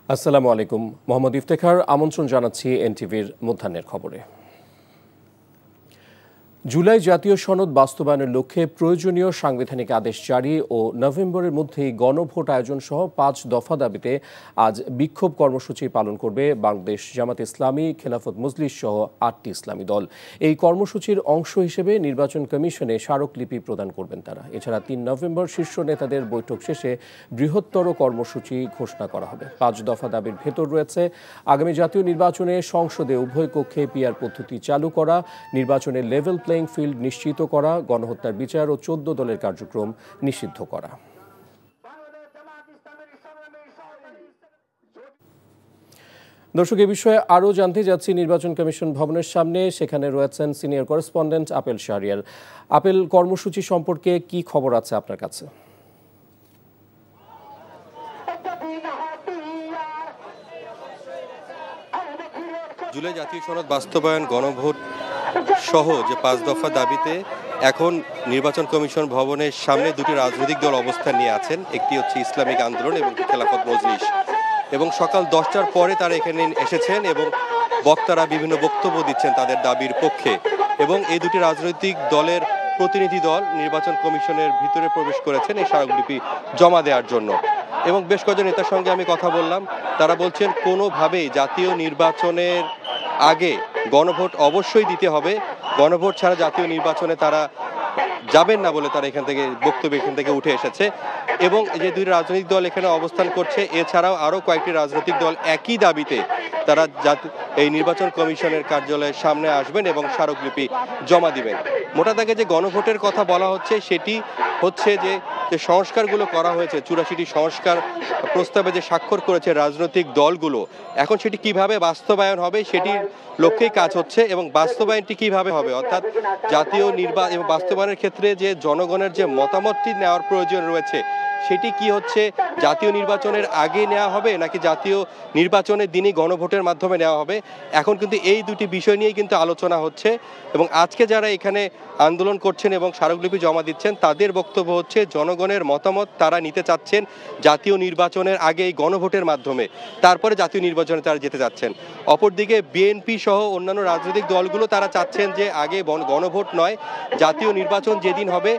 আসসালামু আলাইকুম। মোহাম্মদ ইফতেখার আমন্ত্রণ জানাচ্ছি এনটিভির মধ্যাহ্নের খবরে। জুলাই জাতীয় সনদ বাস্তবায়নের লক্ষ্যে প্রয়োজনীয় সাংবিধানিক আদেশ জারি ও নভেম্বরের মধ্যেই গণভোট আয়োজন সহ 5 দফা দাবিতে আজ বিক্ষোভ কর্মসূচি পালন করবে বাংলাদেশ জামাত ইসলামী, খেলাফত মজলিস সহ 8টি ইসলামী দল। এই কর্মসূচির অংশ হিসেবে নির্বাচন কমিশনে স্মারকলিপি প্রদান করবেন তারা। এছাড়া 3 নভেম্বর শীর্ষ নেতাদের বৈঠক শেষে বৃহত্তর কর্মসূচি ঘোষণা করা হবে। 5 দফা দাবির ভেতর রয়েছে আগামী জাতীয় নির্বাচনে সংসদে উভয় কক্ষে পিআর পদ্ধতি চালু করা, নির্বাচনের লেভেল প্লেইং ফিল্ড নিশ্চিত করা, গণহত্যার বিচার ও 14 দলের কার্যক্রম নিষিদ্ধ করা। দর্শক, এ বিষয়ে আরও জানতে যাচ্ছি নির্বাচন কমিশন ভবনের সামনে। সেখানে রয়েছেন senior correspondent apple Shahriar. Apple, কর্মসূচি সম্পর্কে কি খবর আছে আপনার কাছে? জুলাই জাতীয় সনদ বাস্তবায়ন, গণভোট সহ যে 5 দফা দাবিতে এখন নির্বাচন কমিশন ভবনের সামনে দুটি রাজনৈতিক দল অবস্থান নিয়ে আছেন। একটি হচ্ছে ইসলামিক আন্দোলন এবং খেলাফত মজলিস, এবং সকাল 10টার পরে তারা এখানে এসেছেন এবং বক্তারা বিভিন্ন বক্তব্য দিচ্ছেন তাদের দাবির পক্ষে। এবং এই দুটি রাজনৈতিক দলের প্রতিনিধি দল নির্বাচন কমিশনের ভিতরে প্রবেশ করেছেন এই স্মারকলিপি জমা দেওয়ার জন্য। এবং বেশ কয়েকজন নেতার সঙ্গে আমি কথা বললাম, তারা বলছেন কোনোভাবেই জাতীয় নির্বাচনের আগে গণভোট অবশ্যই দিতে হবে, গণভোট ছাড়া জাতীয় নির্বাচনে তারা যাবেন না বলে তারা এখান থেকে উঠে এসেছে। এবং যে দুই রাজনৈতিক দল এখানে অবস্থান করছে, এছাড়াও আরও কয়েকটি রাজনৈতিক দল একই দাবিতে তারা এই নির্বাচন কমিশনের কার্যালয়ের সামনে আসবেন এবং স্মারকলিপি জমা দিবেন। মোটা দাগে যে গণভোটের কথা বলা হচ্ছে সেটি হচ্ছে যে সংস্কারগুলো করা হয়েছে, 84টি সংস্কার প্রস্তাবে যে স্বাক্ষর করেছে রাজনৈতিক দলগুলো, এখন সেটি কিভাবে বাস্তবায়ন হবে সেটির লক্ষ্যেই কাজ হচ্ছে। এবং বাস্তবায়নটি কিভাবে হবে, অর্থাৎ জাতীয় নির্বাচন এবং বাস্তবায়নের ক্ষেত্রে যে জনগণের যে মতামতটি নেওয়ার প্রয়োজন রয়েছে সেটি কি হচ্ছে জাতীয় নির্বাচনের আগে নেওয়া হবে নাকি জাতীয় নির্বাচনের দিনই গণভোটের মাধ্যমে নেওয়া হবে। এখন কিন্তু এই দুটি বিষয় নিয়েই কিন্তু আলোচনা হচ্ছে। এবং আজকে যারা এখানে আন্দোলন করছেন এবং স্মারকলিপি জমা দিচ্ছেন তাদের বক্তব্য হচ্ছে জনগণের মতামত তারা নিতে চাচ্ছেন জাতীয় নির্বাচনের আগে এই গণভোটের মাধ্যমে, তারপরে জাতীয় নির্বাচনে তারা যেতে চাচ্ছেন। অপরদিকে বিএনপি সহ অন্যান্য রাজনৈতিক দলগুলো তারা চাচ্ছেন যে আগে গণভোট নয়, জাতীয় নির্বাচন যেদিন হবে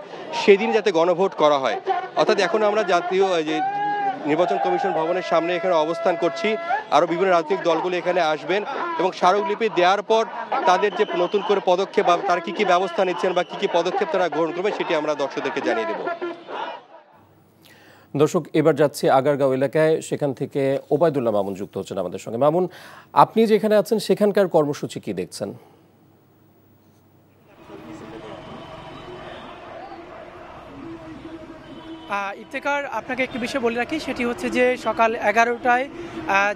সেদিন যাতে গণভোট করা হয়। অর্থাৎ এখন আমরা জাতীয় যে নির্বাচন কমিশন ভবনের সামনে এখানে অবস্থান করছি, আরও বিভিন্ন রাজনৈতিক দলগুলো এখানে আসবেন এবং স্মারকলিপি দেওয়ার পর তাদের যে নতুন করে পদক্ষেপ বা তারা কী ব্যবস্থা নিচ্ছেন বা কী পদক্ষেপ তারা গ্রহণ করবে সেটি আমরা দর্শকদেরকে জানিয়ে দেব। দর্শক, এবার যাচ্ছি আগারগাঁও এলাকায়। সেখান থেকে ওবায়দুল্লাহ মামুন যুক্ত হচ্ছেন আমাদের সঙ্গে। মামুন, আপনি যেখানে আছেন সেখানকার কর্মসূচি কি দেখছেন? ইফতেখার, আপনাকে একটি বিষয় বলে রাখি, সেটি হচ্ছে যে সকাল 11টায়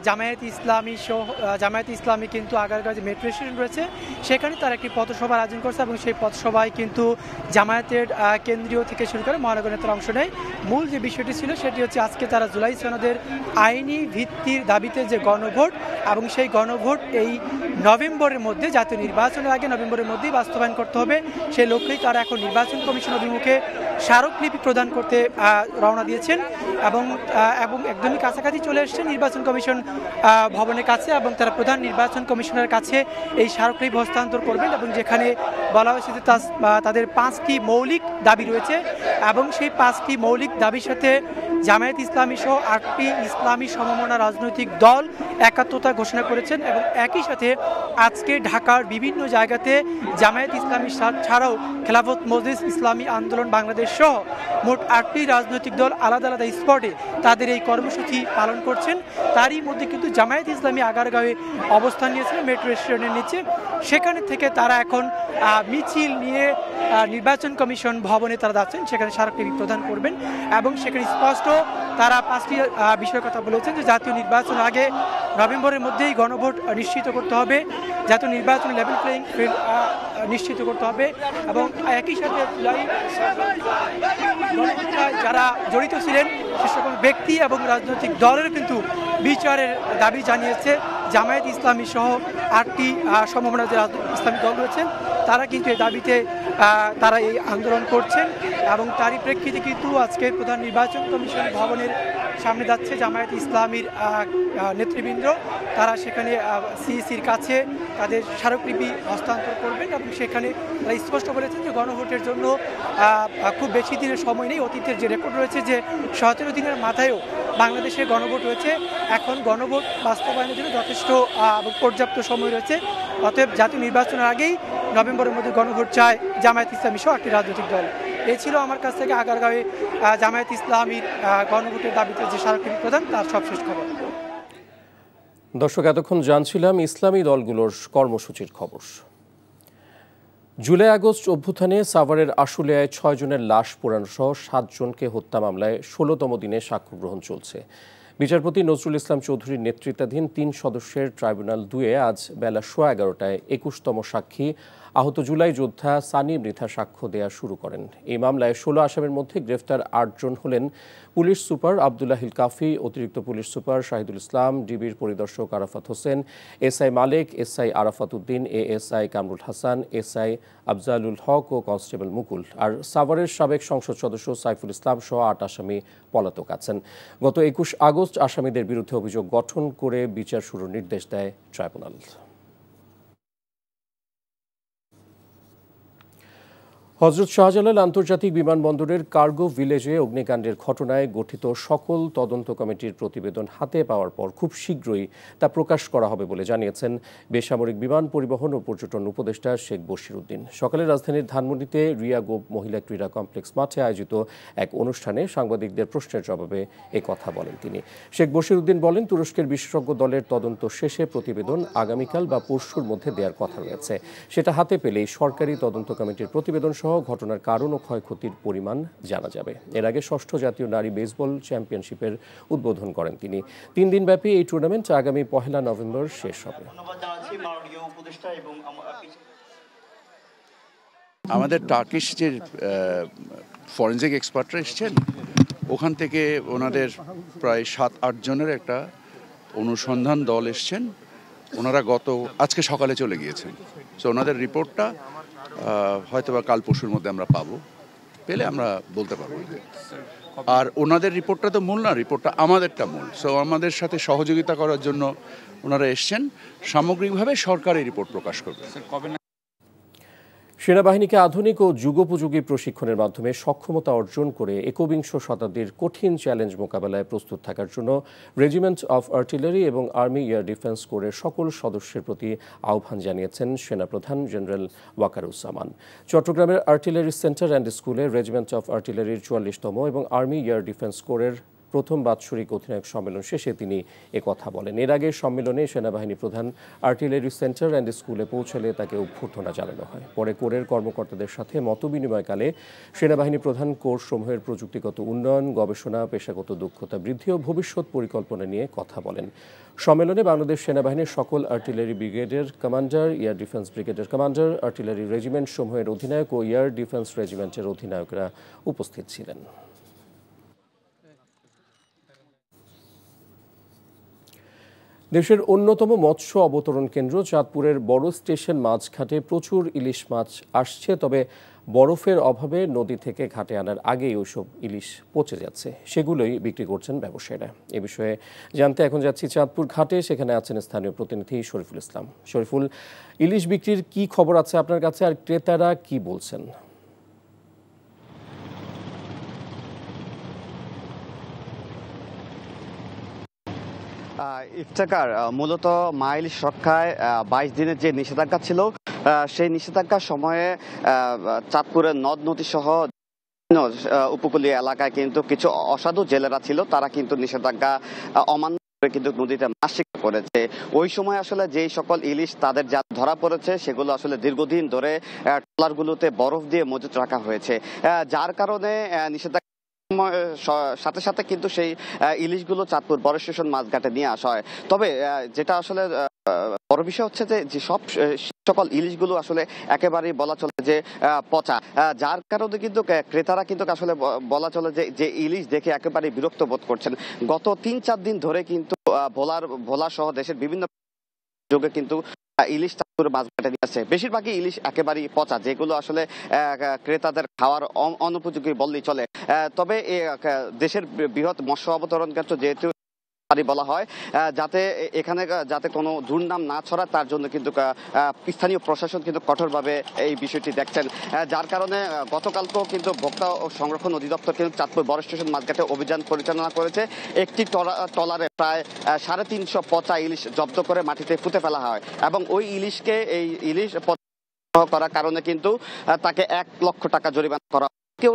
জামায়াত ইসলামী কিন্তু আগারগাঁও যে মেট্রো স্টেশন রয়েছে সেখানে তারা একটি পথসভার আয়োজন করছে এবং সেই পথসভায় কিন্তু জামায়াতের কেন্দ্রীয় থেকে শুরু করে মহানগর নেতারা অংশ নেয়। মূল যে বিষয়টি ছিল সেটি হচ্ছে আজকে তারা জুলাই সনদের আইনি ভিত্তির দাবিতে যে গণভোট এবং সেই গণভোট এই নভেম্বরের মধ্যে, জাতীয় নির্বাচনের আগে নভেম্বরের মধ্যেই বাস্তবায়ন করতে হবে, সেই লক্ষ্যেই তারা এখন নির্বাচন কমিশন অভিমুখে স্মারকলিপি প্রদান করতে রওনা দিয়েছেন এবং একদমই কাছাকাছি চলে এসেছে নির্বাচন কমিশন ভবনের কাছে এবং তারা প্রধান নির্বাচন কমিশনের কাছে এই স্মারকলিপি হস্তান্তর করবেন। এবং যেখানে বলা হয়েছে যে তাদের 5টি মৌলিক দাবি রয়েছে এবং সেই 5টি মৌলিক দাবির সাথে জামায়াত ইসলামী সহ 8টি ইসলামী সমমনা রাজনৈতিক দল একাত্মতা ঘোষণা করেছেন। এবং একই সাথে আজকে ঢাকার বিভিন্ন জায়গাতে জামায়াত ইসলামী ছাড়াও খেলাফত মজলিস, ইসলামী আন্দোলন বাংলাদেশ সহ মোট 8টি রাজনৈতিক দল আলাদা আলাদা স্পটে তাদের এই কর্মসূচি পালন করছেন। তারই মধ্যে কিন্তু জামায়াত ইসলামী আগারগাঁওয়ে অবস্থান নিয়েছিল মেট্রো স্টেশনের নিচে। সেখানে থেকে তারা এখন মিছিল নিয়ে নির্বাচন কমিশন ভবনে তারা যাচ্ছেন, সেখানে স্মারকলিপি প্রদান করবেন। এবং সেখানে স্পষ্ট তারা 5টি বিষয়ের কথা বলেছেন যে জাতীয় নির্বাচন আগে নভেম্বরের মধ্যেই গণভোট নিশ্চিত করতে হবে, জাতীয় নির্বাচন লেভেল প্লেইং ফিল্ড নিশ্চিত করতে হবে এবং একই সাথে যারা জড়িত ছিলেন সে সকল ব্যক্তি এবং রাজনৈতিক দলের কিন্তু বিচারের দাবি জানিয়েছে জামায়াত ইসলামী সহ 8টি সমমনা যে ইসলামী দল রয়েছেন তারা কিন্তু এই দাবিতে তারা এই আন্দোলন করছেন। এবং তারই প্রেক্ষিতে কিন্তু আজকে প্রধান নির্বাচন কমিশন ভবনের সামনে যাচ্ছে জামায়াত ইসলামীর নেতৃবৃন্দ, তারা সেখানে সিইসির কাছে তাদের স্মারকলিপি হস্তান্তর করবেন এবং সেখানে তারা স্পষ্ট বলেছেন যে গণভোটের জন্য খুব বেশি দিনের সময় নেই। অতীতের যে রেকর্ড রয়েছে যে 17 দিনের মাথায়ও বাংলাদেশে গণভোট হয়েছে, এখন গণভোট বাস্তবায়নের জন্য যথেষ্ট পর্যাপ্ত সময় রয়েছে। অতএব জাতীয় নির্বাচনের আগেই নভেম্বরের মধ্যে গণভোট চায় জামায়াত ইসলামী সহ একটি রাজনৈতিক দল। এই ছিল আমার কাছ থেকে আগারগাঁওয়ে জামায়াত ইসলামীর গণভোটের দাবিতে যে স্মারকলিপি প্রদান তার সবশেষ খবর। দর্শক, এতক্ষণ জানছিলাম ইসলামী দলগুলোর কর্মসূচির খবর। জুলাই আগস্ট অভ্যুত্থানে সাভারের আশুলিয়ায় 6 জনের লাশ পোড়ানো সহ 7 জনকে হত্যা মামলায় 16তম দিনে সাক্ষ্য গ্রহণ চলছে। বিচারপতি নজরুল ইসলাম চৌধুরীর নেতৃত্বাধীন 3 সদস্যের ট্রাইব্যুনাল 2-এ আজ বেলা 11:15টায় 21তম সাক্ষী আহত জুলাই যোদ্ধা সানি মৃধা সাক্ষ্য দেয়া শুরু করেন। এই মামলায় 16 আসামির মধ্যে গ্রেফতার 8 জন হলেন পুলিশ সুপার আবদুল্লাহিল কাফি, অতিরিক্ত পুলিশ সুপার শাহিদুল ইসলাম, ডিবির পরিদর্শক Arafat Hossain, SI Malek, SI Arafat Uddin, ASI Kamrul Hasan, SI Afzalul Haque ও কনস্টেবল মুকুল। আর সাভারের সাবেক সংসদ সদস্য সাইফুল ইসলাম সহ 8 আসামি পলাতক আছেন। গত 21 আগস্ট আসামিদের বিরুদ্ধে অভিযোগ গঠন করে বিচার শুরুর নির্দেশ দেয় ট্রাইব্যুনাল। হযরত শাহজালাল আন্তর্জাতিক বিমানবন্দরের কার্গো ভিলেজে অগ্নিকাণ্ডের ঘটনায় গঠিত সকল তদন্ত কমিটির প্রতিবেদন হাতে পাওয়ার পর খুব শীঘ্রই তা প্রকাশ করা হবে বলে জানিয়েছেন বেসামরিক বিমান পরিবহন ও পর্যটন উপদেষ্টা শেখ বশির উদ্দিন। সকালে রাজধানীর ধানমন্ডিতে রিয়া গোপ মহিলা ক্রীড়া কমপ্লেক্স মাঠে আয়োজিত এক অনুষ্ঠানে সাংবাদিকদের প্রশ্নের জবাবে কথা বলেন তিনি। শেখ বশির উদ্দিন বলেন, তুরস্কের বিশেষজ্ঞ দলের তদন্ত শেষে প্রতিবেদন আগামীকাল বা পরশুর মধ্যে দেওয়ার কথা রয়েছে। সেটা হাতে পেলেই সরকারি তদন্ত কমিটির প্রতিবেদন ঘটনার কারণ ও ক্ষয়ক্ষতির পরিমাণ জানা যাবে। এর আগে 6ষ্ঠ জাতীয় নারী বেসবল চ্যাম্পিয়নশিপের উদ্বোধন করেন তিনি। 3 দিনব্যাপী এই টুর্নামেন্ট আগামী 1 নভেম্বর শেষ হবে। আমাদের টার্কিশ যে ফরেনসিক এক্সপার্টরা এসছেন, ওখান থেকে ওনাদের প্রায় 7-8 জনের একটা অনুসন্ধান দল এসছেন। ওনারা আজকে সকালে চলে গিয়েছেন। সো ওনাদের রিপোর্টটা হয়তো বা কাল পরশুর মধ্যে আমরা পেলে আমরা বলতে পারবো। আর ওনাদের রিপোর্টটা তো মূল না, রিপোর্টটা আমাদেরটা মূল। সো আমাদের সাথে সহযোগিতা করার জন্য ওনারা এসছেন। সামগ্রিকভাবে সরকারি রিপোর্ট প্রকাশ করবে। সেনাবাহিনীকে আধুনিক ও যুগোপযোগী প্রশিক্ষণের মাধ্যমে সক্ষমতা অর্জন করে 21শ শতাব্দীর কঠিন চ্যালেঞ্জ মোকাবেলায় প্রস্তুত থাকার জন্য রেজিমেন্ট অফ আর্টিলারি এবং আর্মি এয়ার ডিফেন্স কোরের সকল সদস্যের প্রতি আহ্বান জানিয়েছেন সেনাপ্রধান জেনারেল ওয়াকারুজ্জামান। চট্টগ্রামের আর্টিলারি সেন্টার অ্যান্ড স্কুলে রেজিমেন্ট অফ আর্টিলারির 44তম এবং আর্মি এয়ার ডিফেন্স কোরের প্রথম বাৎসরিক অধিনায়ক সম্মেলন শেষে তিনি কথা বলেন। এর আগে সম্মেলনে সেনাবাহিনী প্রধান আর্টিলারি সেন্টার অ্যান্ড স্কুলে পৌঁছালে তাকে অভ্যর্থনা জানানো হয়। পরে কোরের কর্মকর্তাদের সাথে মতবিনিময়কালে সেনাবাহিনী প্রধান কোর সমূহের প্রযুক্তিগত উন্নয়ন, গবেষণা, পেশাগত দক্ষতা বৃদ্ধি ও ভবিষ্যৎ পরিকল্পনা নিয়ে কথা বলেন। সম্মেলনে বাংলাদেশ সেনাবাহিনীর সকল আর্টিলারি ব্রিগেডের কমান্ডার, এয়ার ডিফেন্স ব্রিগেডের কমান্ডার, আর্টিলারি রেজিমেন্ট সমূহের অধিনায়ক ও এয়ার ডিফেন্স রেজিমেন্টের অধিনায়করা উপস্থিত ছিলেন। দেশের অন্যতম মৎস্য অবতরণ কেন্দ্র চাঁদপুরের বড় স্টেশন মাছঘাটে প্রচুর ইলিশ মাছ আসছে। তবে বরফের অভাবে নদী থেকে ঘাটে আনার আগেই ওইসব ইলিশ পচে যাচ্ছে, সেগুলোই বিক্রি করছেন ব্যবসায়ীরা। এ বিষয়ে জানতে এখন যাচ্ছি চাঁদপুর ঘাটে, সেখানে আছেন স্থানীয় প্রতিনিধি শরীফুল ইসলাম। শরীফুল, ইলিশ বিক্রির কি খবর আছে আপনার কাছে, আর ক্রেতারা কি বলছেন? ইফতেখার, মূলত মা ইলিশ রক্ষায় 22 দিনের যে নিষেধাজ্ঞা ছিল, সেই নিষেধাজ্ঞার সময়ে চাঁদপুরের নদ নদী সহ উপকূলীয় এলাকায় কিন্তু কিছু অসাধু জেলেরা ছিল, তারা কিন্তু নিষেধাজ্ঞা অমান্য করে কিন্তু নদীতে মাছ শিকার করেছে। ওই সময় আসলে যেই সকল ইলিশ তাদের যা ধরা পড়েছে সেগুলো আসলে দীর্ঘদিন ধরে ট্রলারগুলোতে বরফ দিয়ে মজুত রাখা হয়েছে, যার কারণে নিষেধাজ্ঞা সাথে সাথে কিন্তু সেই ইলিশগুলো চাঁদপুর বড় স্টেশন মাছঘাটে নিয়ে আসা হয়। তবে যেটা আসলে বড় বিষয় হচ্ছে যে সব সকল ইলিশগুলো আসলে একেবারেই বলা চলে যে পচা, যার কারণে কিন্তু ক্রেতারা কিন্তু আসলে বলা চলে যে ইলিশ দেখে একেবারে বিরক্ত বোধ করছেন। গত 3-4 দিন ধরে কিন্তু ভোলা সহ দেশের বিভিন্ন যোগে কিন্তু ইলিশ মাছঘাটে নিয়ে আসছে। বেশিরভাগই ইলিশ একেবারেই পচা, যেগুলো আসলে ক্রেতাদের খাওয়ার অনুপযোগী বললেই চলে। তবে দেশের বৃহৎ মৎস্য অবতরণ ক্ষেত্র যেহেতু বলা হয়, যাতে এখানে যাতে কোনো দুর্নাম না ছড়ায় তার জন্য কিন্তু স্থানীয় প্রশাসন কিন্তু কঠোরভাবে এই বিষয়টি দেখছেন। যার কারণে গতকালকেও কিন্তু ভোক্তা ও সংরক্ষণ অধিদপ্তর কিন্তু চাঁদপুর বড় স্টেশন মাছঘাটে অভিযান পরিচালনা করেছে। একটি ট্রলারে প্রায় 350 পচা ইলিশ জব্দ করে মাটিতে পুঁতে ফেলা হয় এবং ওই ইলিশকে এই ইলিশ করার কারণে কিন্তু তাকে 1 লক্ষ টাকা জরিমানা করা। কেউ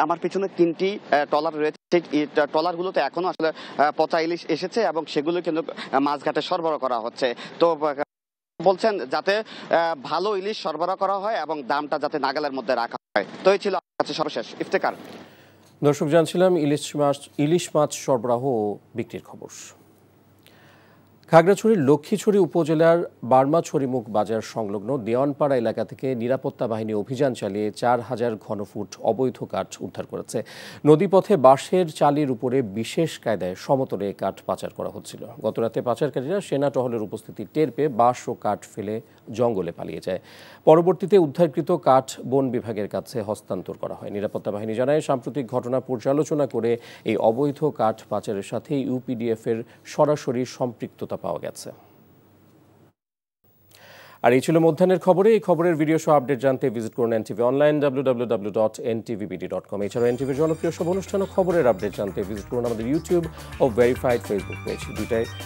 আমার পিছনে 3টি ট্রলার রয়েছে, এই ট্রলারগুলোতে এখনো আসলে পচা ইলিশ এসেছে এবং সেগুলো কিন্তু মাছঘাটে সরবরাহ করা হচ্ছে। তো বলছেন যাতে ভালো ইলিশ সরবরাহ করা হয় এবং দামটা যাতে নাগালের মধ্যে রাখা হয়। তো এই ছিল আমার কাছে সর্বশেষ। ইফতেখার। দর্শক, জানছিলাম ইলিশ মাছ সরবরাহ ও বিক্রির খবর। খাগড়াছড়ির লক্ষ্মীছড়ি উপজেলার বার্মাছড়িমুখ বাজার সংলগ্ন দেওয়ানপাড়া এলাকা থেকে নিরাপত্তা বাহিনী অভিযান চালিয়ে 4000 ঘনফুট অবৈধ কাঠ উদ্ধার করেছে। নদীপথে বাঁশের চালির উপরে বিশেষ কায়দায় সমতলে কাঠ পাচার করা হচ্ছিল। গতরাতে পাচারকারীরা সেনা টহলের উপস্থিতি টের পেয়ে বাঁশ ও কাঠ ফেলে জঙ্গলে পালিয়ে যায়। পরবর্তীতে উদ্ধারকৃত কাঠ বন বিভাগের কাছে হস্তান্তর করা হয়। নিরাপত্তা বাহিনী জানায়, সাম্প্রতিক ঘটনা পর্যালোচনা করে এই অবৈধ কাঠ পাচারের সাথে ইউপিডিএফ এর সরাসরি সম্পৃক্ততা পাওয়া গেছে। আর এই ছিল মধ্যাহ্নের খবরে। এই খবরের ভিডিও সহ আপডেট জানতে ভিজিট করুন এনটিভি অনলাইন www.ntvbd.com। এছাড়াও এনটিভির জনপ্রিয় সব অনুষ্ঠান ও খবরের আপডেট জানতে ভিজিট করুন আমাদের ইউটিউব ও ভেরিফাইড ফেসবুক পেজ।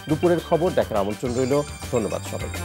দুপুরের খবর দেখার আমন্ত্রণ রইল। ধন্যবাদ সবাইকে।